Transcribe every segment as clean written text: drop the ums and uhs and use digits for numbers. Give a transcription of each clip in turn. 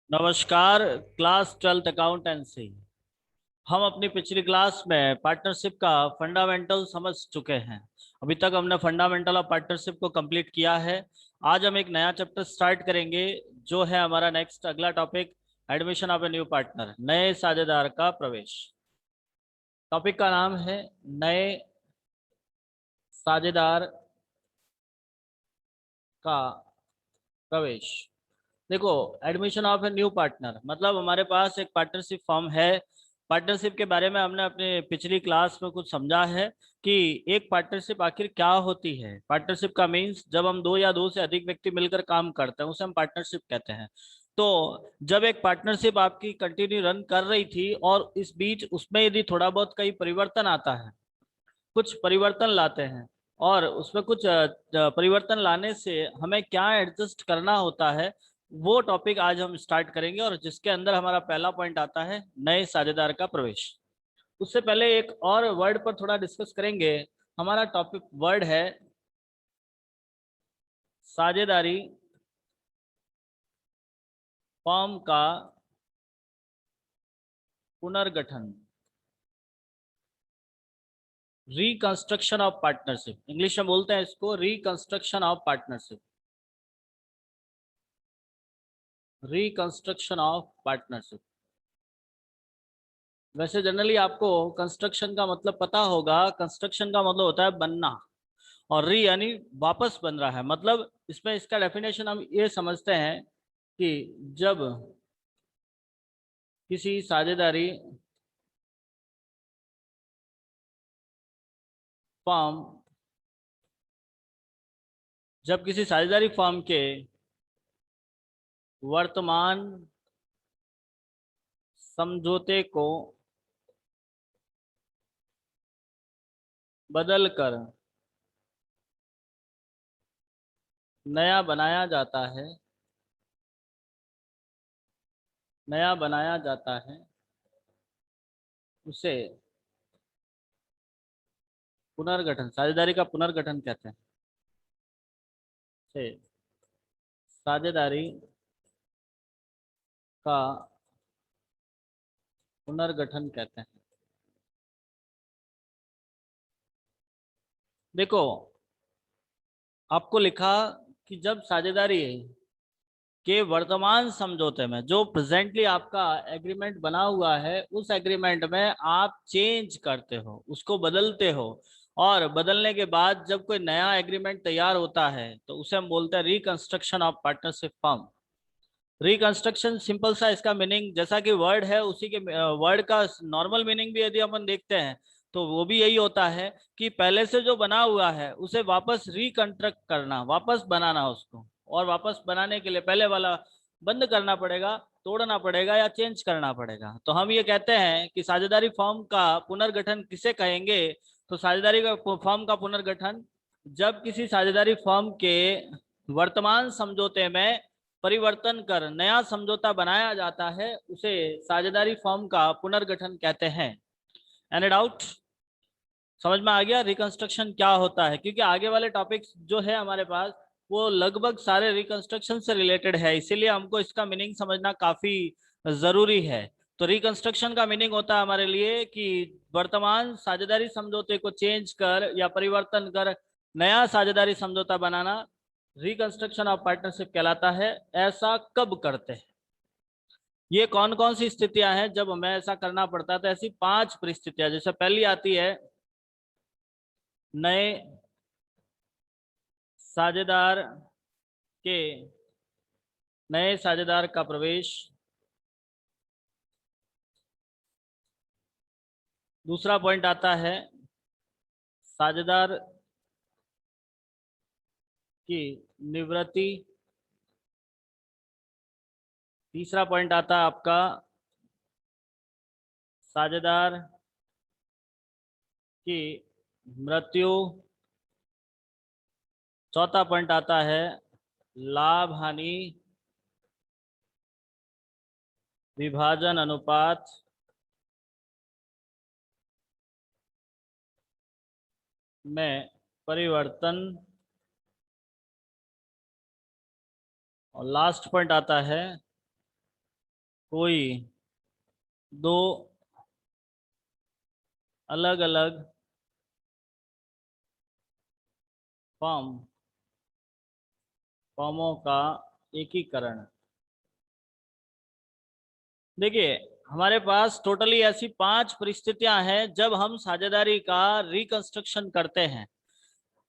नमस्कार। Class 12th accountancy. हम अपनी पिछली क्लास में पार्टनरशिप का फंडामेंटल समझ चुके हैं। अभी तक हमने फंडामेंटल ऑफ पार्टनरशिप को कंप्लीट किया है। आज हम एक नया चैप्टर स्टार्ट करेंगे, जो है हमारा नेक्स्ट अगला topic, admission of a new partner, नए साझेदार का प्रवेश। टॉपिक का नाम है नए साझेदार का प्रवेश। देखो, admission of a new partner मतलब हमारे पास एक पार्टनरशिप फॉर्म है। पार्टनरशिप के बारे में हमने अपने पिछली क्लास में कुछ समझा है कि एक पार्टनरशिप आखिर क्या होती है। पार्टनरशिप का मीन्स जब हम दो या दो से अधिक व्यक्ति मिलकर काम करते हैं, उसे हम पार्टनरशिप कहते हैं। तो जब एक पार्टनरशिप आपकी कंटिन्यू रन कर रही थी और इस बीच उसमें यदि थोड़ा बहुत कहीं परिवर्तन आता है, कुछ परिवर्तन लाते हैं, और उसमें कुछ परिवर्तन लाने से हमें क्या एडजस्ट करना होता है, वो टॉपिक आज हम स्टार्ट करेंगे, और जिसके अंदर हमारा पहला पॉइंट आता है नए साझेदार का प्रवेश। उससे पहले एक और वर्ड पर थोड़ा डिस्कस करेंगे। हमारा टॉपिक वर्ड है साझेदारी फॉर्म का पुनर्गठन, रिकंस्ट्रक्शन ऑफ पार्टनरशिप। इंग्लिश में बोलते हैं इसको reconstruction of partnership, reconstruction of partnership. वैसे जनरली आपको कंस्ट्रक्शन का मतलब पता होगा। कंस्ट्रक्शन का मतलब होता है बनना, और री यानी वापस बन रहा है। मतलब इसमें इसका डेफिनेशन हम ये समझते हैं कि जब किसी साझेदारी फर्म जब किसी साझेदारी फर्म के वर्तमान समझौते को बदल कर नया बनाया जाता है, नया बनाया जाता है, उसे पुनर्गठन, साझेदारी का पुनर्गठन कहते हैं। से साझेदारी का पुनर्गठन कहते हैं। देखो, आपको लिखा कि जब साझेदारी के वर्तमान समझौते में, जो प्रेजेंटली आपका एग्रीमेंट बना हुआ है, उस एग्रीमेंट में आप चेंज करते हो, उसको बदलते हो, और बदलने के बाद जब कोई नया एग्रीमेंट तैयार होता है तो उसे हम बोलते हैं reconstruction of partnership firm. Reconstruction simple सा इसका मीनिंग, जैसा कि वर्ड है उसी के वर्ड का नॉर्मल मीनिंग भी यदि अपन देखते हैं तो वो भी यही होता है कि पहले से जो बना हुआ है उसे वापस रिकंस्ट्रक्ट करना, वापस बनाना उसको। और वापस बनाने के लिए पहले वाला बंद करना पड़ेगा, तोड़ना पड़ेगा या चेंज करना पड़ेगा। तो हम ये कहते हैं कि साझेदारी फॉर्म का पुनर्गठन किसे कहेंगे। तो साझेदारी का फॉर्म का पुनर्गठन जब किसी साझेदारी फॉर्म के वर्तमान समझौते में परिवर्तन कर नया समझौता बनाया जाता है, उसे साझेदारी फॉर्म का पुनर्गठन कहते हैं। Any doubt? समझ में आ गया रिकंस्ट्रक्शन क्या होता है? क्योंकि आगे वाले टॉपिक्स जो है हमारे पास, वो लगभग सारे रिकंस्ट्रक्शन से रिलेटेड है, इसीलिए हमको इसका मीनिंग समझना काफी जरूरी है। तो रिकंस्ट्रक्शन का मीनिंग होता है हमारे लिए कि वर्तमान साझेदारी समझौते को चेंज कर या परिवर्तन कर नया साझेदारी समझौता बनाना रिकंस्ट्रक्शन ऑफ पार्टनरशिप कहलाता है। ऐसा कब करते हैं? ये कौन कौन सी स्थितियां हैं जब हमें ऐसा करना पड़ता है? तो ऐसी 5 परिस्थितियां, जैसे पहली आती है नए साझेदार के नए साझेदार का प्रवेश। दूसरा पॉइंट आता है साझेदार की निवृत्ति। तीसरा पॉइंट आता है आपका साझेदार की मृत्यु। चौथा पॉइंट आता है लाभ हानि विभाजन अनुपात में परिवर्तन। और लास्ट पॉइंट आता है कोई दो अलग अलग फर्मों का एकीकरण। देखिए, हमारे पास टोटली ऐसी 5 परिस्थितियां हैं जब हम साझेदारी का रिकंस्ट्रक्शन करते हैं।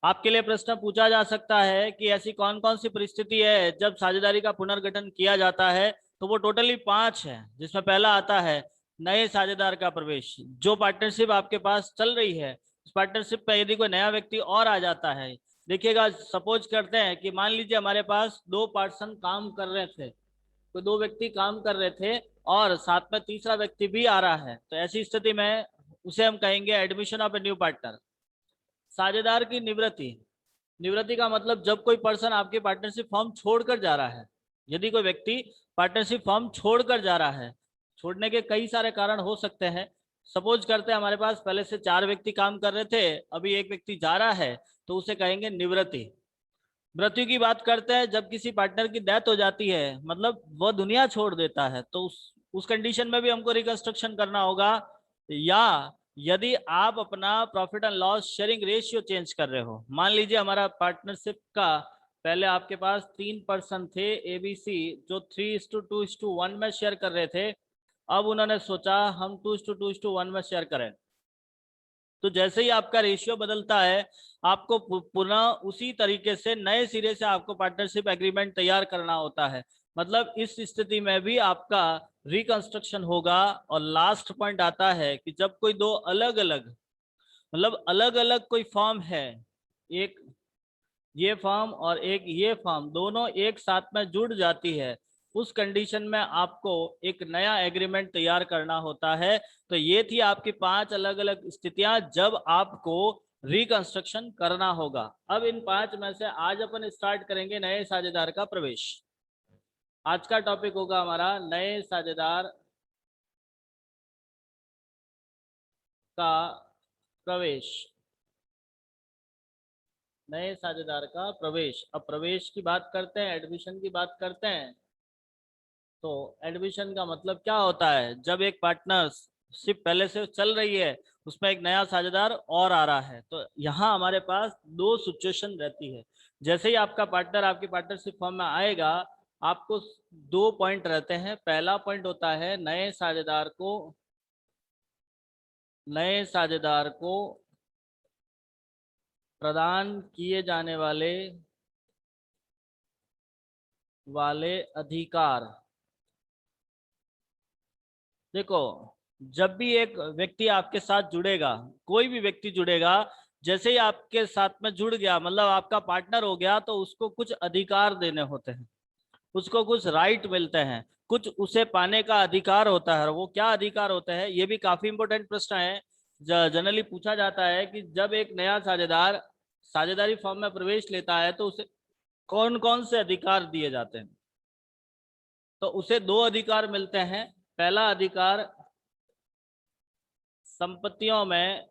आपके लिए प्रश्न पूछा जा सकता है कि ऐसी कौन कौन सी परिस्थिति है जब साझेदारी का पुनर्गठन किया जाता है। तो वो टोटली 5 है, जिसमें पहला आता है नए साझेदार का प्रवेश। जो पार्टनरशिप आपके पास चल रही है, उस पार्टनरशिप पे यदि कोई नया व्यक्ति और आ जाता है, देखिएगा, सपोज करते हैं कि मान लीजिए हमारे पास 2 पर्सन काम कर रहे थे, तो 2 व्यक्ति काम कर रहे थे और साथ में तीसरा व्यक्ति भी आ रहा है, तो ऐसी स्थिति में उसे हम कहेंगे admission of a new partner. साझेदार की निवृत्ति। निवृत्ति का मतलब जब कोई पर्सन आपकी पार्टनरशिप फॉर्म छोड़कर जा रहा है। यदि कोई व्यक्ति पार्टनरशिप फॉर्म छोड़कर जा रहा है, छोड़ने के कई सारे कारण हो सकते हैं। सपोज करते हैं हमारे पास पहले से 4 व्यक्ति काम कर रहे थे, अभी एक व्यक्ति जा रहा है, तो उसे कहेंगे निवृत्ति। मृत्यु की बात करते हैं जब किसी पार्टनर की डेथ हो जाती है, मतलब वह दुनिया छोड़ देता है, तो उस कंडीशन में भी हमको रिकंस्ट्रक्शन करना होगा। या यदि आप अपना profit and loss sharing ratio change कर रहे हो, मान लीजिए हमारा पार्टनरशिप का पहले आपके पास 3 पर्सन थे एबीसी, जो 3:2:1 में शेयर कर रहे थे। अब उन्होंने सोचा हम 2:2:1 में शेयर करें। तो जैसे ही आपका रेशियो बदलता है, आपको पुनः उसी तरीके से नए सिरे से आपको पार्टनरशिप एग्रीमेंट तैयार करना होता है। मतलब इस स्थिति में भी आपका रिकंस्ट्रक्शन होगा। और लास्ट पॉइंट आता है कि जब कोई दो अलग अलग, मतलब अलग अलग कोई फॉर्म है, एक ये फॉर्म और एक ये फॉर्म, दोनों एक साथ में जुड़ जाती है, उस कंडीशन में आपको एक नया एग्रीमेंट तैयार करना होता है। तो ये थी आपकी 5 अलग अलग स्थितियां जब आपको रिकंस्ट्रक्शन करना होगा। अब इन 5 में से आज अपन स्टार्ट करेंगे नए साझेदार का प्रवेश। आज का टॉपिक होगा हमारा नए साझेदार का प्रवेश। नए साझेदार का प्रवेश। अब प्रवेश की बात करते हैं, एडमिशन की बात करते हैं। तो एडमिशन का मतलब क्या होता है? जब एक पार्टनरशिप पहले से चल रही है, उसमें एक नया साझेदार और आ रहा है, तो यहाँ हमारे पास 2 सिचुएशन रहती है। जैसे ही आपका पार्टनर आपकी पार्टनरशिप फॉर्म में आएगा, आपको 2 पॉइंट रहते हैं। पहला पॉइंट होता है नए साझेदार को प्रदान किए जाने वाले अधिकार। देखो, जब भी एक व्यक्ति आपके साथ जुड़ेगा, कोई भी व्यक्ति जुड़ेगा, जैसे ही आपके साथ में जुड़ गया, मतलब आपका पार्टनर हो गया, तो उसको कुछ अधिकार देने होते हैं, उसको कुछ राइट मिलते हैं, कुछ उसे पाने का अधिकार होता है। वो क्या अधिकार होते हैं, ये भी काफी इंपॉर्टेंट प्रश्न है। जनरली पूछा जाता है कि जब एक नया साझेदार साझेदारी फॉर्म में प्रवेश लेता है, तो उसे कौन कौन से अधिकार दिए जाते हैं। तो उसे 2 अधिकार मिलते हैं। पहला अधिकार संपत्तियों में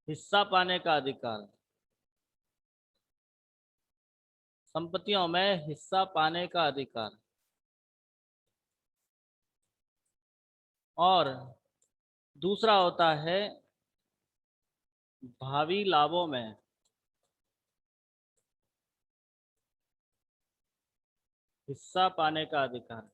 हिस्सा पाने का अधिकार। संपत्तियों में हिस्सा पाने का अधिकार। और दूसरा होता है भावी लाभों में हिस्सा पाने का अधिकार।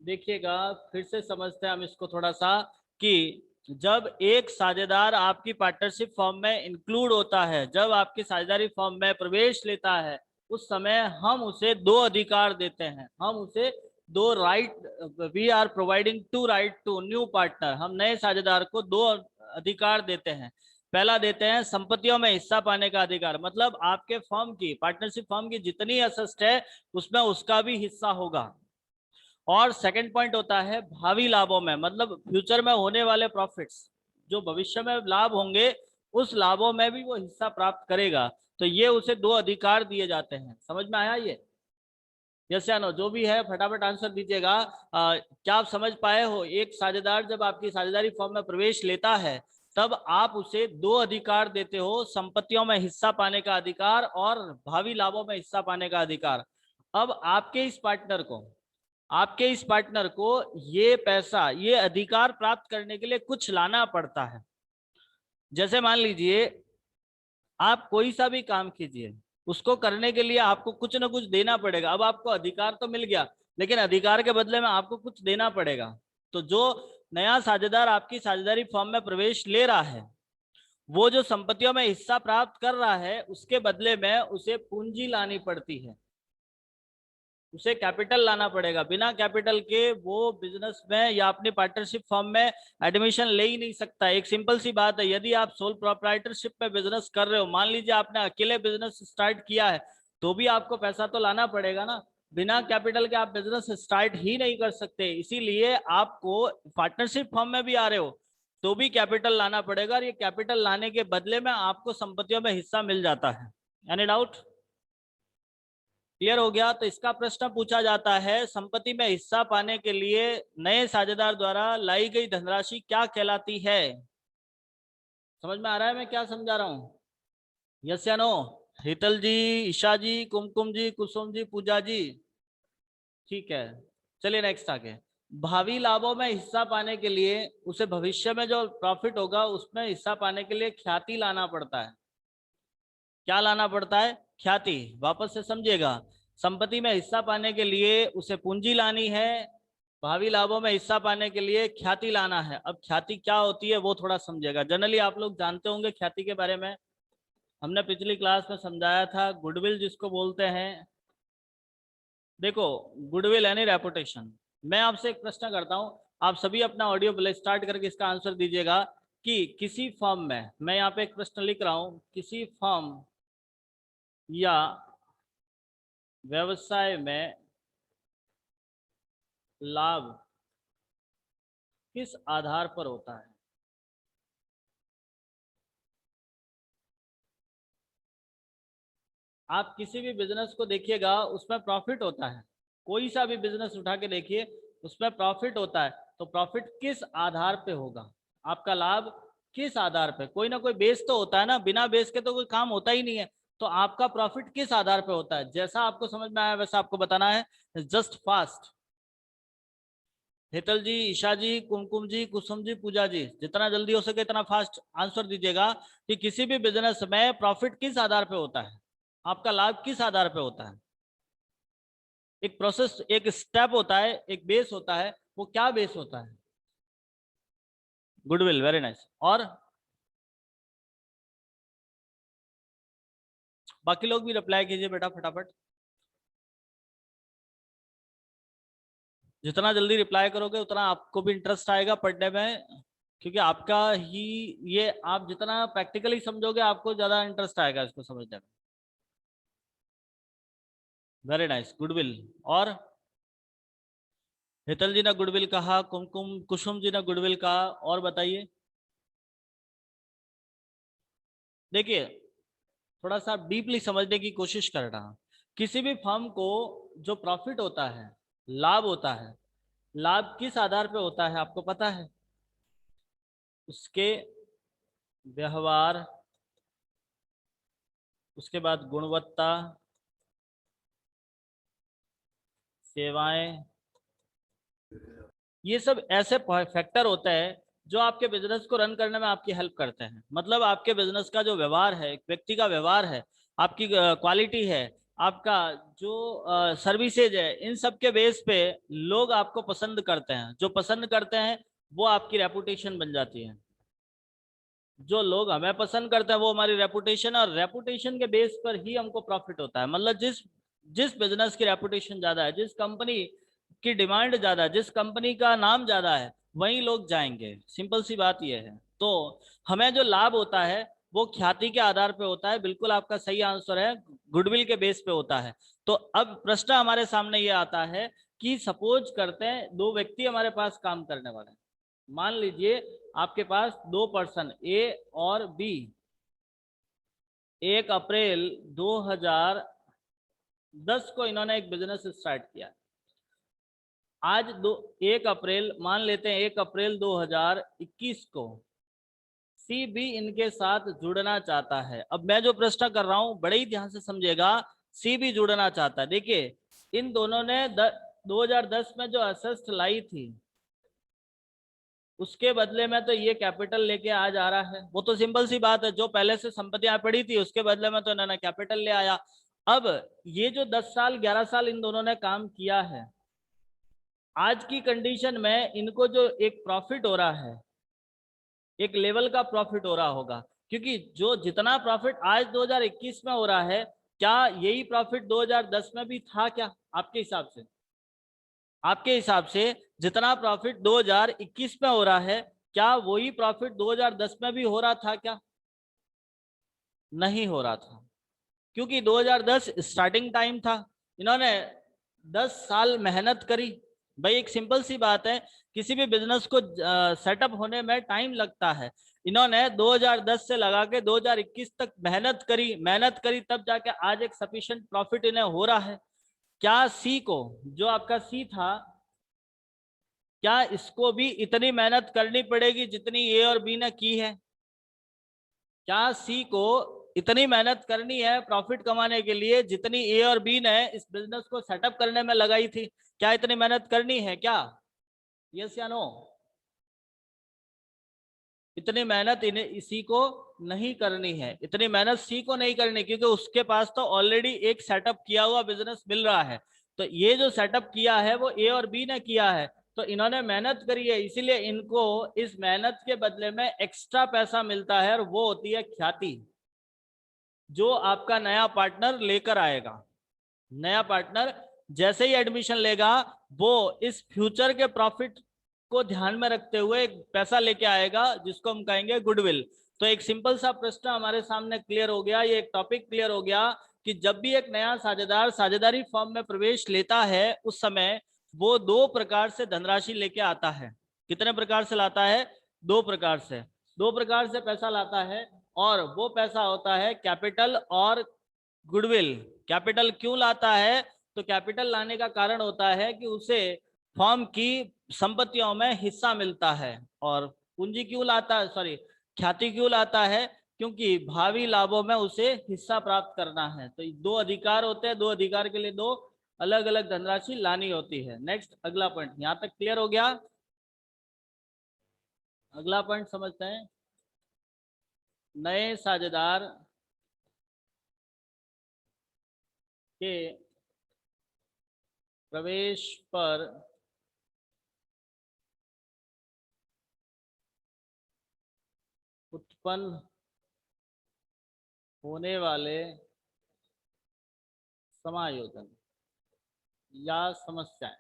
देखिएगा, फिर से समझते हैं हम इसको थोड़ा सा, कि जब एक साझेदार आपकी पार्टनरशिप फॉर्म में इंक्लूड होता है, जब आपकी साझेदारी फॉर्म में प्रवेश लेता है, उस समय हम उसे 2 अधिकार देते हैं। हम उसे 2 right, we are providing 2 right to new partner. हम नए साझेदार को 2 अधिकार देते हैं। पहला देते हैं संपत्तियों में हिस्सा पाने का अधिकार, मतलब आपके फॉर्म की, पार्टनरशिप फॉर्म की जितनी एसेट है, उसमें उसका भी हिस्सा होगा। और सेकंड पॉइंट होता है भावी लाभों में, मतलब फ्यूचर में होने वाले प्रॉफिट्स, जो भविष्य में लाभ होंगे, उस लाभों में भी वो हिस्सा प्राप्त करेगा। तो ये उसे 2 अधिकार दिए जाते हैं। समझ में आया ये? यस या नो? जो भी है फटाफट आंसर दीजिएगा। क्या आप समझ पाए हो? एक साझेदार जब आपकी साझेदारी फॉर्म में प्रवेश लेता है, तब आप उसे दो अधिकार देते हो, संपत्तियों में हिस्सा पाने का अधिकार और भावी लाभों में हिस्सा पाने का अधिकार। अब आपके इस पार्टनर को ये पैसा, ये अधिकार प्राप्त करने के लिए कुछ लाना पड़ता है। जैसे मान लीजिए आप कोई सा भी काम कीजिए, उसको करने के लिए आपको कुछ ना कुछ देना पड़ेगा। अब आपको अधिकार तो मिल गया, लेकिन अधिकार के बदले में आपको कुछ देना पड़ेगा। तो जो नया साझेदार आपकी साझेदारी फर्म में प्रवेश ले रहा है, वो जो संपत्तियों में हिस्सा प्राप्त कर रहा है, उसके बदले में उसे पूंजी लानी पड़ती है, उसे कैपिटल लाना पड़ेगा। बिना कैपिटल के वो बिजनेस में या अपनी पार्टनरशिप फर्म में एडमिशन ले ही नहीं सकता। एक सिंपल सी बात है, यदि आप सोल प्रोप्राइटरशिप पे बिजनेस कर रहे हो, मान लीजिए आपने अकेले बिजनेस स्टार्ट किया है, तो भी आपको पैसा तो लाना पड़ेगा ना। बिना कैपिटल के आप बिजनेस स्टार्ट ही नहीं कर सकते। इसीलिए आपको पार्टनरशिप फर्म में भी आ रहे हो तो भी कैपिटल लाना पड़ेगा, और ये कैपिटल लाने के बदले में आपको संपत्तियों में हिस्सा मिल जाता है। Any doubt? क्लियर हो गया? तो इसका प्रश्न पूछा जाता है, संपत्ति में हिस्सा पाने के लिए नए साझेदार द्वारा लाई गई धनराशि क्या कहलाती है? समझ में आ रहा है मैं क्या समझा रहा हूं? यस या नो? हितल जी, ईशा जी, कुमकुम जी, कुसुम जी, पूजा जी। ठीक है, चलिए नेक्स्ट आगे। भावी लाभों में हिस्सा पाने के लिए उसे भविष्य में जो प्रॉफिट होगा उसमें हिस्सा पाने के लिए ख्याति लाना पड़ता है। क्या लाना पड़ता है? ख्याति। वापस से समझिएगा, संपत्ति में हिस्सा पाने के लिए उसे पूंजी लानी है, भावी लाभों में हिस्सा पाने के लिए ख्याति लाना है। अब ख्याति क्या होती है वो थोड़ा समझिएगा। जनरली आप लोग जानते होंगे ख्याति के बारे में, हमने पिछली क्लास में समझाया था। गुडविल जिसको बोलते हैं, देखो गुडविल यानी रेपुटेशन। मैं आपसे एक प्रश्न करता हूं, आप सभी अपना ऑडियो प्ले स्टार्ट करके इसका आंसर दीजिएगा कि किसी फर्म में, मैं यहाँ पे एक प्रश्न लिख रहा हूं, किसी फर्म या व्यवसाय में लाभ किस आधार पर होता है? आप किसी भी बिजनेस को देखिएगा उसमें प्रॉफिट होता है। कोई सा भी बिजनेस उठा के देखिए उसमें प्रॉफिट होता है। तो प्रॉफिट किस आधार पे होगा? आपका लाभ किस आधार पे? कोई ना कोई बेस तो होता है ना, बिना बेस के तो कोई काम होता ही नहीं है। तो आपका प्रॉफिट किस आधार पे होता है? जैसा आपको समझ में आया वैसा आपको बताना है। Just fast. हेतल जी, ईशा जी, कुमकुम जी, कुसुम जी, पूजा जी, जितना जल्दी हो सके इतना फास्ट आंसर दीजिएगा कि किसी भी बिजनेस में प्रॉफिट किस आधार पे होता है, आपका लाभ किस आधार पे होता है। एक प्रोसेस, एक स्टेप होता है, एक बेस होता है, वो क्या बेस होता है? Goodwill, very nice. और बाकी लोग भी रिप्लाई कीजिए बेटा फटाफट। जितना जल्दी रिप्लाई करोगे उतना आपको भी इंटरेस्ट आएगा पढ़ने में, क्योंकि आपका ही ये, आप जितना प्रैक्टिकली समझोगे आपको ज्यादा इंटरेस्ट आएगा इसको समझने में। Very nice, goodwill. और हेतल जी ने गुडविल कहा, कुमकुम कुसुम जी ने गुडविल कहा। और बताइए। देखिए थोड़ा सा डीपली समझने की कोशिश कर रहा हूं। किसी भी फर्म को जो प्रॉफिट होता है, लाभ होता है, लाभ किस आधार पे होता है आपको पता है? उसके व्यवहार, उसके बाद गुणवत्ता, सेवाएं, ये सब ऐसे फैक्टर होते हैं जो आपके बिजनेस को रन करने में आपकी हेल्प करते हैं। मतलब आपके बिजनेस का जो व्यवहार है, एक व्यक्ति का व्यवहार है, आपकी क्वालिटी है, आपका जो सर्विसेज है, इन सब के बेस पे लोग आपको पसंद करते हैं। जो पसंद करते हैं वो आपकी रेपुटेशन बन जाती है। जो लोग हमें पसंद करते हैं वो हमारी रेपुटेशन, और रेपुटेशन के बेस पर ही हमको प्रॉफिट होता है। मतलब जिस जिस बिजनेस की रेपुटेशन ज्यादा है, जिस कंपनी की डिमांड ज्यादा है, जिस कंपनी का नाम ज्यादा है, वहीं लोग जाएंगे। सिंपल सी बात यह है। तो हमें जो लाभ होता है वो ख्याति के आधार पे होता है। बिल्कुल आपका सही आंसर है, गुडविल के बेस पे होता है। तो अब प्रश्न हमारे सामने ये आता है कि सपोज करते हैं दो व्यक्ति हमारे पास काम करने वाले हैं। मान लीजिए आपके पास दो पर्सन ए और बी, 1 अप्रैल 2010 को इन्होंने एक बिजनेस स्टार्ट किया। आज 1 अप्रैल, मान लेते हैं 1 अप्रैल 2021 को सी भी इनके साथ जुड़ना चाहता है। अब मैं जो प्रश्न कर रहा हूं बड़े ही ध्यान से समझिएगा, सी भी जुड़ना चाहता है। देखिए इन दोनों ने 2010 में जो असेस्ट लाई थी उसके बदले में तो ये कैपिटल लेके आ जा रहा है। वो तो सिंपल सी बात है, जो पहले से संपत्तियां पड़ी थी उसके बदले में तो इन्होंने कैपिटल ले आया। अब ये जो 10 साल 11 साल इन दोनों ने काम किया है, आज की कंडीशन में इनको जो एक प्रॉफिट हो रहा है, एक लेवल का प्रॉफिट हो रहा होगा, क्योंकि जो जितना प्रॉफिट आज 2021 में हो रहा है, क्या यही प्रॉफिट 2010 में भी था क्या? आपके हिसाब से, आपके हिसाब से जितना प्रॉफिट 2021 में हो रहा है, क्या वही प्रॉफिट 2010 में भी हो रहा था क्या? नहीं हो रहा था, क्योंकि 2010 स्टार्टिंग टाइम था। इन्होंने 10 साल मेहनत करी। भाई एक सिंपल सी बात है, किसी भी बिजनेस को सेटअप होने में टाइम लगता है। इन्होंने 2010 से लगा के 2021 तक मेहनत करी तब जाके आज एक सफिशिएंट प्रॉफिट इन्हें हो रहा है। क्या सी को, जो आपका सी था, क्या इसको भी इतनी मेहनत करनी पड़ेगी जितनी ए और बी ने की है? क्या सी को इतनी मेहनत करनी है प्रॉफिट कमाने के लिए जितनी ए और बी ने इस बिजनेस को सेटअप करने में लगाई थी? क्या इतनी मेहनत करनी है क्या? यस या नो? इतनी मेहनत इन्हें इसी को नहीं करनी है, इतनी मेहनत सी को नहीं करनी, क्योंकि उसके पास तो ऑलरेडी एक सेटअप किया हुआ बिजनेस मिल रहा है। तो ये जो सेटअप किया है वो ए और बी ने किया है, तो इन्होंने मेहनत करी है, इसीलिए इनको इस मेहनत के बदले में एक्स्ट्रा पैसा मिलता है, और वो होती है ख्याति, जो आपका नया पार्टनर लेकर आएगा। नया पार्टनर जैसे ही एडमिशन लेगा, वो इस फ्यूचर के प्रॉफिट को ध्यान में रखते हुए एक पैसा लेके आएगा जिसको हम कहेंगे गुडविल। तो एक सिंपल सा प्रश्न हमारे सामने क्लियर हो गया, ये एक टॉपिक क्लियर हो गया कि जब भी एक नया साझेदार साझेदारी फॉर्म में प्रवेश लेता है, उस समय वो दो प्रकार से धनराशि लेके आता है। कितने प्रकार से लाता है? दो प्रकार से। दो प्रकार से पैसा लाता है, और वो पैसा होता है कैपिटल और गुडविल। कैपिटल क्यों लाता है? तो कैपिटल लाने का कारण होता है कि उसे फर्म की संपत्तियों में हिस्सा मिलता है। और पूंजी क्यों लाता है, सॉरी, ख्याति क्यों लाता है? क्योंकि भावी लाभों में उसे हिस्सा प्राप्त करना है। तो दो अधिकार होते हैं, दो अधिकार के लिए दो अलग अलग धनराशि लानी होती है। नेक्स्ट अगला पॉइंट, यहाँ तक क्लियर हो गया? अगला पॉइंट समझते हैं। नए साझेदार के प्रवेश पर उत्पन्न होने वाले समायोजन या समस्याएं,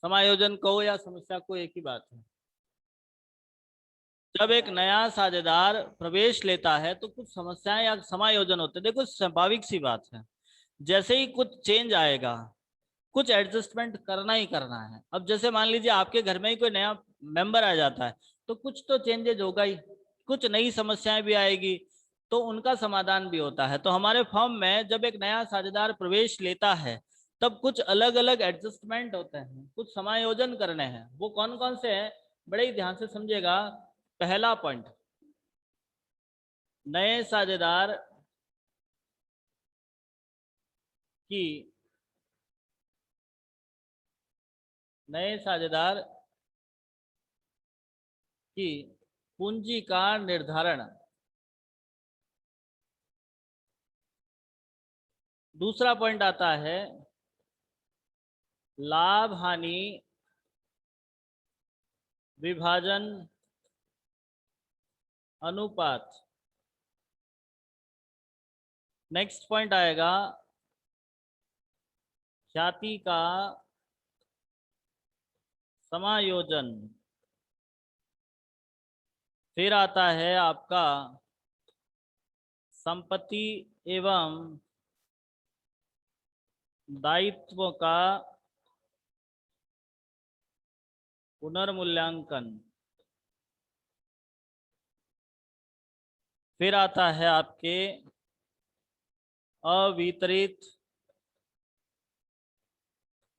समायोजन कहो या समस्या को एक ही बात है। जब एक नया साझेदार प्रवेश लेता है तो कुछ समस्याएं या समायोजन होते हैं। देखो स्वाभाविक सी बात है, जैसे ही कुछ चेंज आएगा, कुछ एडजस्टमेंट करना ही करना है। अब जैसे मान लीजिए आपके घर में ही कोई नया मेंबर आ जाता है, तो कुछ तो चेंजेज होगा ही, कुछ नई समस्याएं भी आएगी, तो उनका समाधान भी होता है। तो हमारे फर्म में जब एक नया साझेदार प्रवेश लेता है, तब कुछ अलग अलग एडजस्टमेंट होते हैं, कुछ समायोजन करने हैं। वो कौन कौन से हैं, बड़े ही ध्यान से समझिएगा। पहला पॉइंट, नए साझेदार की नए साझेदार की पूंजी का निर्धारण। दूसरा पॉइंट आता है लाभ हानि विभाजन अनुपात। नेक्स्ट पॉइंट आएगा ख्याति का समायोजन। फिर आता है आपका संपत्ति एवं दायित्व का पुनर्मूल्यांकन। फिर आता है आपके अवितरित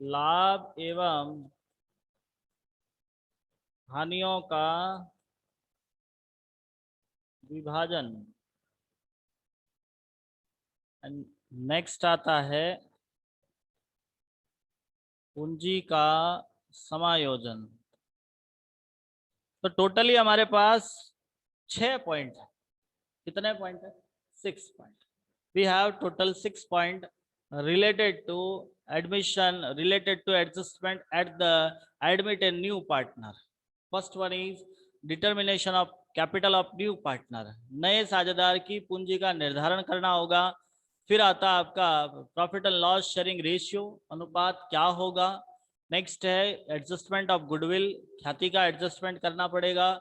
लाभ एवं हानियों का विभाजन। नेक्स्ट आता है पूंजी का समायोजन। तो टोटली हमारे पास 6 पॉइंट है। कितने पॉइंट है? 6 point. We have total 6 point related to admission, related to adjustment at the admit a new partner. First one is determination of capital of new partner. नए साझेदार की पूंजी का निर्धारण करना होगा। फिर आता है आपका profit and loss sharing ratio, अनुपात क्या होगा। नेक्स्ट है एडजस्टमेंट ऑफ गुडविल, ख्याति का एडजस्टमेंट करना पड़ेगा।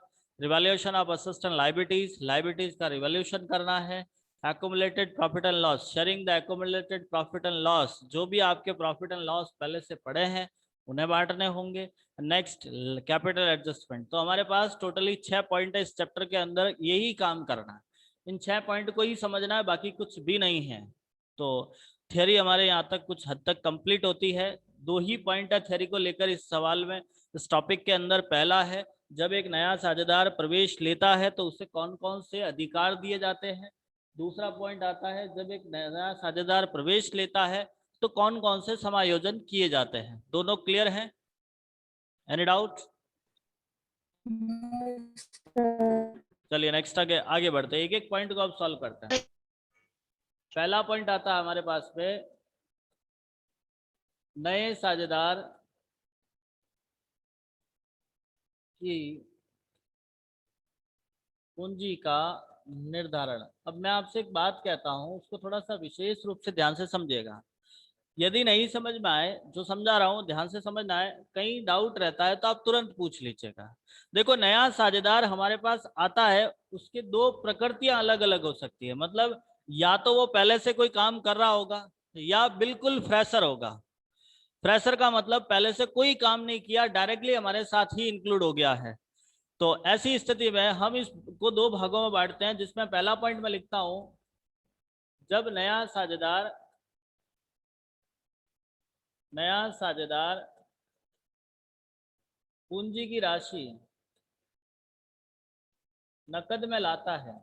Revaluation of assets and liabilities, liabilities का रिवैल्यूएशन करना है। Accumulated profit and loss, sharing the accumulated profit and loss, जो भी आपके प्रॉफिट एंड लॉस पहले से पड़े हैं उन्हें बांटने होंगे। Next capital adjustment. तो हमारे पास टोटली 6 पॉइंट है इस चैप्टर के अंदर, यही काम करना है। इन 6 पॉइंट को ही समझना है, बाकी कुछ भी नहीं है। तो थियरी हमारे यहाँ तक कुछ हद तक कंप्लीट होती है। 2 ही पॉइंट है थियरी को लेकर इस सवाल में, इस टॉपिक के अंदर। पहला है जब एक नया साझेदार प्रवेश लेता है तो उसे कौन कौन से अधिकार दिए जाते हैं। दूसरा पॉइंट आता है जब एक नया साझेदार प्रवेश लेता है तो कौन कौन से समायोजन किए जाते हैं। दोनों क्लियर हैं? Any doubt? चलिए नेक्स्ट आगे बढ़ते हैं, एक एक पॉइंट को अब सॉल्व करते हैं। पहला पॉइंट आता है हमारे पास पे, नए साझेदार की पूंजी का निर्धारण। अब मैं आपसे एक बात कहता हूं, उसको थोड़ा सा विशेष रूप से ध्यान से समझिएगा। यदि नहीं समझ में आए, जो समझा रहा हूं ध्यान से समझना है, कहीं डाउट रहता है तो आप तुरंत पूछ लीजिएगा। देखो, नया साझेदार हमारे पास आता है, उसके 2 प्रकृतियां अलग अलग हो सकती है। मतलब या तो वो पहले से कोई काम कर रहा होगा या बिल्कुल फ्रेशर होगा। फ्रेशर का मतलब पहले से कोई काम नहीं किया, डायरेक्टली हमारे साथ ही इंक्लूड हो गया है। तो ऐसी स्थिति में हम इसको 2 भागों में बांटते हैं, जिसमें पहला पॉइंट मैं लिखता हूं, जब नया साझेदार पूंजी की राशि नकद में लाता है।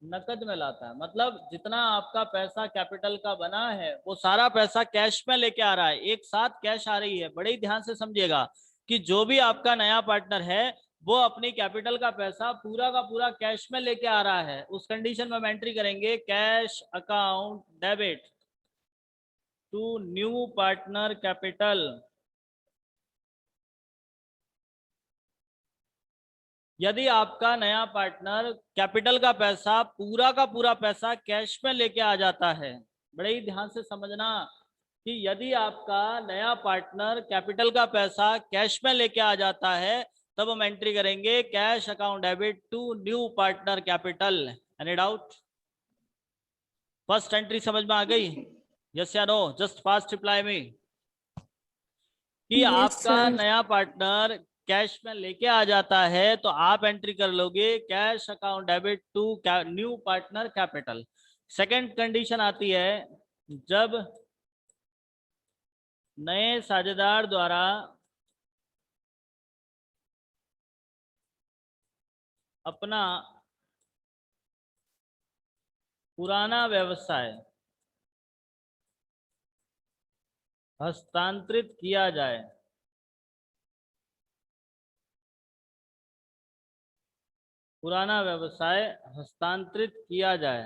नकद में लाता है मतलब जितना आपका पैसा कैपिटल का बना है वो सारा पैसा कैश में लेके आ रहा है, एक साथ कैश आ रही है। बड़े ही ध्यान से समझिएगा कि जो भी आपका नया पार्टनर है वो अपनी कैपिटल का पैसा पूरा का पूरा कैश में लेके आ रहा है। उस कंडीशन में हम एंट्री करेंगे cash account debit to new partner capital. यदि आपका नया पार्टनर कैपिटल का पैसा पूरा का पूरा पैसा कैश में लेके आ जाता है, बड़े ही ध्यान से समझना कि यदि आपका नया पार्टनर कैपिटल का पैसा कैश में लेके आ जाता है तब हम एंट्री करेंगे cash account debit to new partner capital. Any doubt? First entry समझ में आ गई? यस या नो? जस्ट फास्ट रिप्लाई में कि आपका नया पार्टनर कैश में लेके आ जाता है तो आप एंट्री कर लोगे cash account debit to new partner capital. Second condition आती है जब नए साझेदार द्वारा अपना पुराना व्यवसाय हस्तांतरित किया जाए। पुराना व्यवसाय हस्तांतरित किया जाए।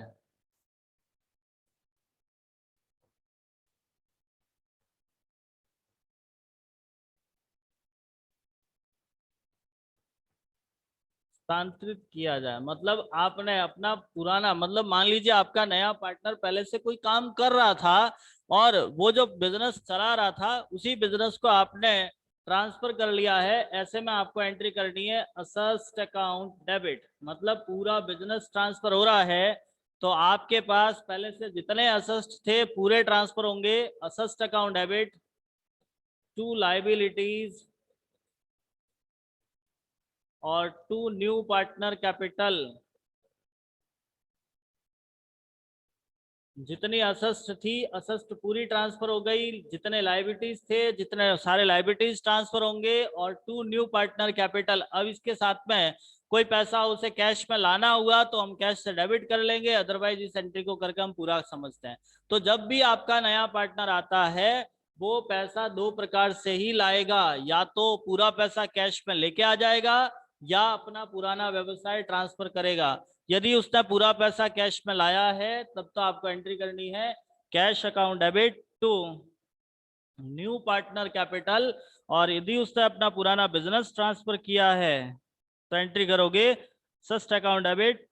हस्तांतरित किया जाए मतलब आपने अपना पुराना, मतलब मान लीजिए आपका नया पार्टनर पहले से कोई काम कर रहा था और वो जो बिजनेस चला रहा था उसी बिजनेस को आपने ट्रांसफर कर लिया है। ऐसे में आपको एंट्री करनी है असेस्ट अकाउंट डेबिट। मतलब पूरा बिजनेस ट्रांसफर हो रहा है तो आपके पास पहले से जितने असेस्ट थे पूरे ट्रांसफर होंगे। Assets account debit to liabilities और टू न्यू पार्टनर कैपिटल। जितनी असेस्ट थी असेस्ट पूरी ट्रांसफर हो गई, जितने लायबिलिटीज थे जितने सारे लायबिलिटीज ट्रांसफर होंगे और टू न्यू पार्टनर कैपिटल। अब इसके साथ में कोई पैसा उसे कैश में लाना हुआ तो हम कैश से डेबिट कर लेंगे, अदरवाइज इस एंट्री को करके हम पूरा समझते हैं। तो जब भी आपका नया पार्टनर आता है वो पैसा दो प्रकार से ही लाएगा, या तो पूरा पैसा कैश में लेके आ जाएगा या अपना पुराना व्यवसाय ट्रांसफर करेगा। यदि उसने पूरा पैसा कैश में लाया है तब तो आपको एंट्री करनी है cash account debit to new partner capital, और यदि उसने अपना पुराना बिजनेस ट्रांसफर किया है तो एंट्री करोगे सस्ट account debit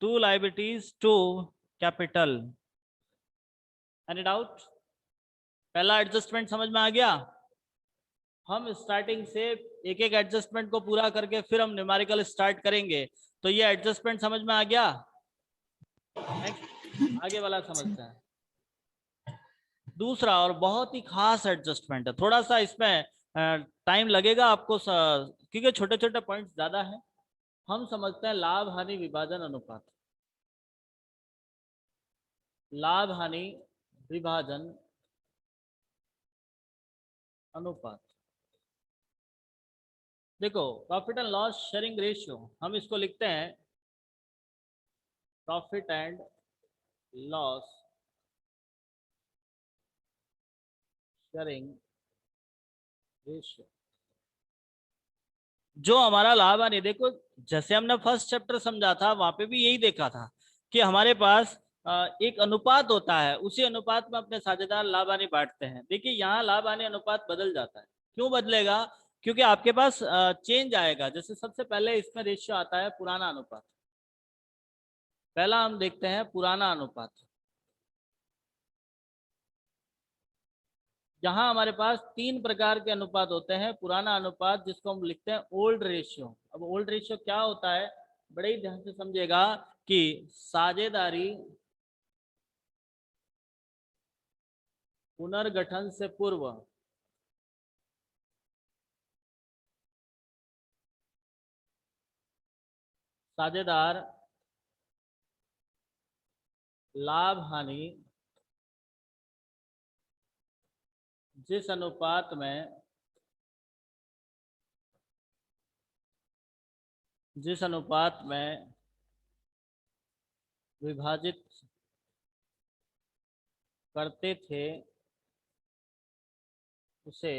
to liabilities to capital. Any doubt? पहला एडजस्टमेंट समझ में आ गया? हम स्टार्टिंग से एक एक एडजस्टमेंट को पूरा करके फिर हम न्यूमेरिकल स्टार्ट करेंगे। तो ये एडजस्टमेंट समझ में आ गया? नेक्स्ट आगे वाला समझते हैं। दूसरा और बहुत ही खास एडजस्टमेंट है, थोड़ा सा इसमें टाइम लगेगा आपको क्योंकि छोटे छोटे पॉइंट्स ज्यादा हैं। हम समझते हैं लाभ हानि विभाजन अनुपात। लाभ हानि विभाजन अनुपात, देखो profit and loss sharing ratio, हम इसको लिखते हैं profit and loss sharing ratio. जो हमारा लाभ हानि, देखो जैसे हमने फर्स्ट चैप्टर समझा था वहां पे भी यही देखा था कि हमारे पास एक अनुपात होता है, उसी अनुपात में अपने साझेदार लाभ हानि बांटते हैं। देखिए यहाँ लाभ हानि अनुपात बदल जाता है। क्यों बदलेगा? क्योंकि आपके पास चेंज आएगा। जैसे सबसे पहले इसमें रेशियो आता है पुराना अनुपात। पहला हम देखते हैं पुराना अनुपात। यहाँ हमारे पास तीन प्रकार के अनुपात होते हैं। पुराना अनुपात जिसको हम लिखते हैं ओल्ड रेशियो। अब ओल्ड रेशियो क्या होता है, बड़े ही ध्यान से समझिएगा कि साझेदारी पुनर्गठन से पूर्व साझेदार लाभ हानि जिस अनुपात में विभाजित करते थे उसे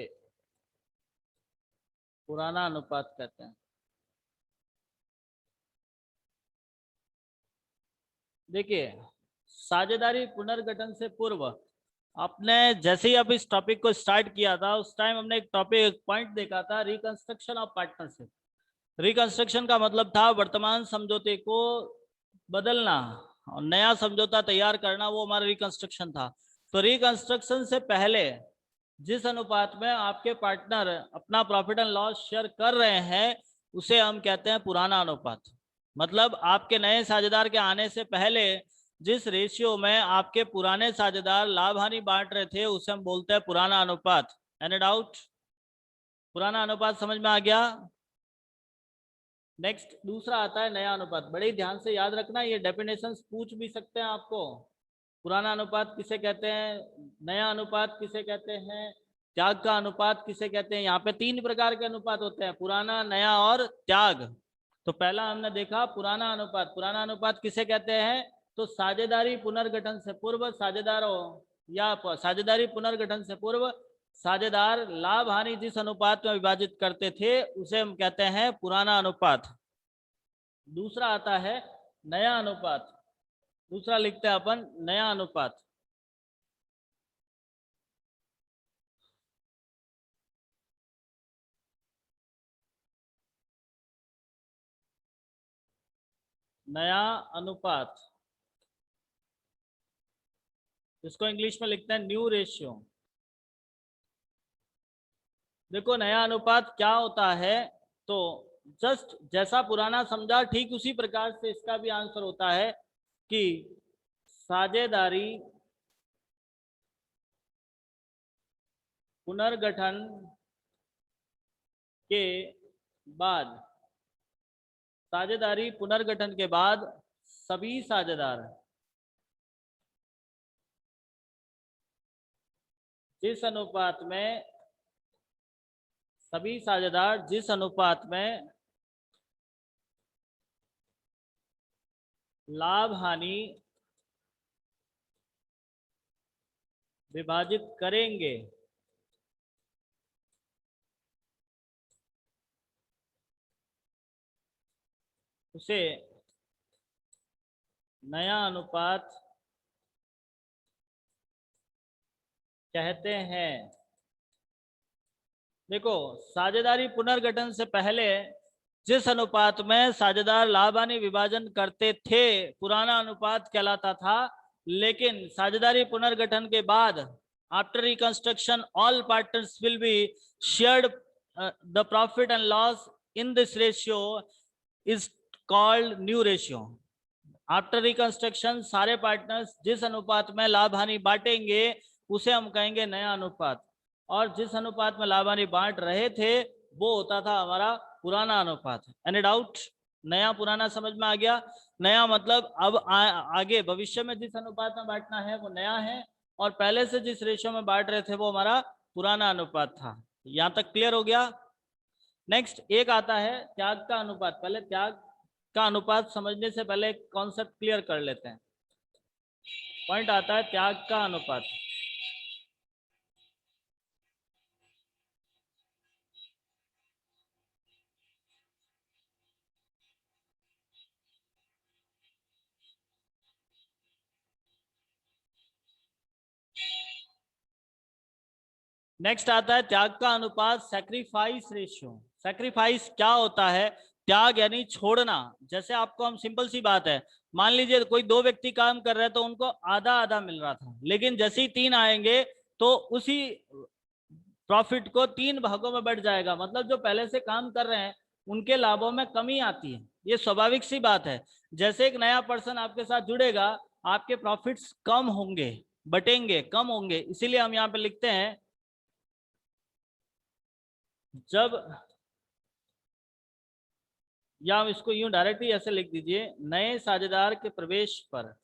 पुराना अनुपात कहते हैं। देखिए साझेदारी पुनर्गठन से पूर्व, आपने जैसे ही अब इस टॉपिक को स्टार्ट किया था उस टाइम हमने एक टॉपिक पॉइंट देखा था, रिकंस्ट्रक्शन ऑफ पार्टनरशिप। रिकंस्ट्रक्शन का मतलब था वर्तमान समझौते को बदलना और नया समझौता तैयार करना, वो हमारा रिकंस्ट्रक्शन था। तो रिकंस्ट्रक्शन से पहले जिस अनुपात में आपके पार्टनर अपना प्रॉफिट एंड लॉस शेयर कर रहे हैं उसे हम कहते हैं पुराना अनुपात। मतलब आपके नए साझेदार के आने से पहले जिस रेशियो में आपके पुराने साझेदार लाभ हानि बांट रहे थे उसे हम बोलते हैं पुराना अनुपात। Any doubt? पुराना अनुपात समझ में आ गया? नेक्स्ट दूसरा आता है नया अनुपात। बड़े ध्यान से याद रखना, ये डेफिनेशंस पूछ भी सकते हैं आपको। पुराना अनुपात किसे कहते हैं, नया अनुपात किसे कहते हैं, त्याग का अनुपात किसे कहते हैं। यहाँ पे तीन प्रकार के अनुपात होते हैं, पुराना, नया और त्याग। तो पहला हमने देखा पुराना अनुपात। पुराना अनुपात किसे कहते हैं? तो साझेदारी पुनर्गठन से पूर्व साझेदारों या साझेदारी पुनर्गठन से पूर्व साझेदार लाभ हानि जिस अनुपात में विभाजित करते थे उसे हम कहते हैं पुराना अनुपात। दूसरा आता है नया अनुपात। दूसरा लिखते हैं अपन नया अनुपात। नया अनुपात, इसको इंग्लिश में लिखते हैं न्यू रेशियो। देखो नया अनुपात क्या होता है, तो जस्ट जैसा पुराना समझा ठीक उसी प्रकार से इसका भी आंसर होता है कि साझेदारी पुनर्गठन के बाद, साझेदारी पुनर्गठन के बाद सभी साझेदार जिस अनुपात में सभी साझेदार जिस अनुपात में लाभ हानि विभाजित करेंगे, उसे नया अनुपात कहते हैं। देखो, साझेदारी पुनर्गठन से पहले जिस अनुपात में साझेदार लाभ हानि विभाजन करते थे पुराना अनुपात कहलाता था, लेकिन साझेदारी पुनर्गठन के बाद after reconstruction all partners will be shared the profit and loss in this ratio is called new ratio. After reconstruction सारे पार्टनर्स जिस अनुपात में लाभ हानि बांटेंगे उसे हम कहेंगे नया अनुपात, और जिस अनुपात में लाभ हानि बांट रहे थे वो होता था हमारा पुराना अनुपात। Any doubt? नया पुराना समझ में आ गया? नया मतलब अब आगे भविष्य में जिस अनुपात में बांटना है वो नया है, और पहले से जिस रेशियो में बांट रहे थे वो हमारा पुराना अनुपात था। यहां तक क्लियर हो गया? नेक्स्ट एक आता है त्याग का अनुपात। पहले त्याग का अनुपात समझने से पहले एक कॉन्सेप्ट क्लियर कर लेते हैं। पॉइंट आता है त्याग का अनुपात। नेक्स्ट आता है त्याग का अनुपात, सैक्रिफाइस रेशियो। सैक्रिफाइस क्या होता है? त्याग यानी छोड़ना। जैसे आपको हम सिंपल सी बात है, मान लीजिए कोई दो व्यक्ति काम कर रहे हैं तो उनको आधा आधा मिल रहा था, लेकिन जैसे ही तीन आएंगे तो उसी प्रॉफिट को तीन भागों में बढ़ जाएगा। मतलब जो पहले से काम कर रहे हैं उनके लाभों में कमी आती है। ये स्वाभाविक सी बात है। जैसे एक नया पर्सन आपके साथ जुड़ेगा, आपके प्रॉफिट्स कम होंगे, बटेंगे, कम होंगे। इसीलिए हम यहाँ पे लिखते हैं, जब, या हम इसको यूं डायरेक्टली ऐसे लिख दीजिए, नए साझेदार के प्रवेश पर,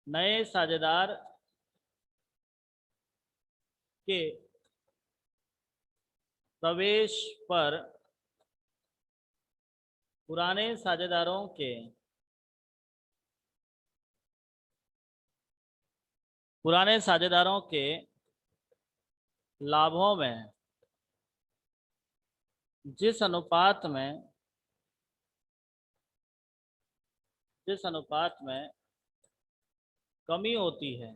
नए साझेदार के प्रवेश पर पुराने साझेदारों के लाभों में जिस अनुपात में कमी होती है।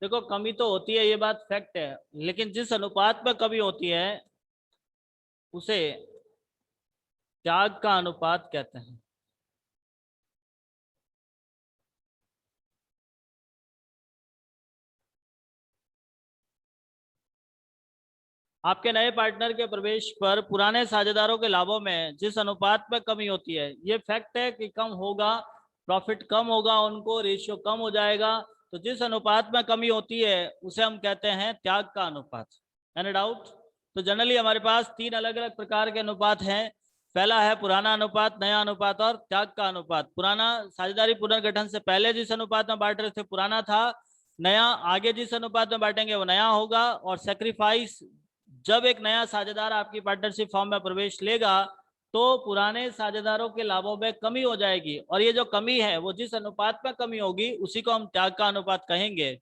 देखो, कमी तो होती है, ये बात फैक्ट है, लेकिन जिस अनुपात में कमी होती है उसे त्याग का अनुपात कहते हैं। आपके नए पार्टनर के प्रवेश पर पुराने साझेदारों के लाभों में जिस अनुपात में कमी होती है, ये फैक्ट है कि कम होगा, प्रॉफिट कम होगा, उनको रेशियो कम हो जाएगा। तो जिस अनुपात में कमी होती है उसे हम कहते हैं त्याग का अनुपात। Any doubt? तो जनरली हमारे पास तीन अलग अलग प्रकार के अनुपात हैं। पहला है पुराना अनुपात, नया अनुपात और त्याग का अनुपात। पुराना साझेदारी पुनर्गठन से पहले जिस अनुपात में बांट रहे थे पुराना था, नया आगे जिस अनुपात में बांटेंगे वो नया होगा, और सेक्रीफाइस जब एक नया साझेदार आपकी पार्टनरशिप फॉर्म में प्रवेश लेगा तो पुराने साझेदारों के लाभों में कमी हो जाएगी, और ये जो कमी है वो जिस अनुपात में कमी होगी उसी को हम त्याग का अनुपात कहेंगे।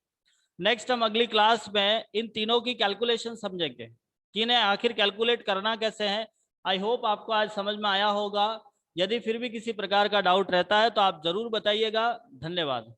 नेक्स्ट हम अगली क्लास में इन तीनों की कैलकुलेशन समझेंगे कि इन्हें आखिर कैलकुलेट करना कैसे है। आई होप आपको आज समझ में आया होगा। यदि फिर भी किसी प्रकार का डाउट रहता है तो आप जरूर बताइएगा। धन्यवाद।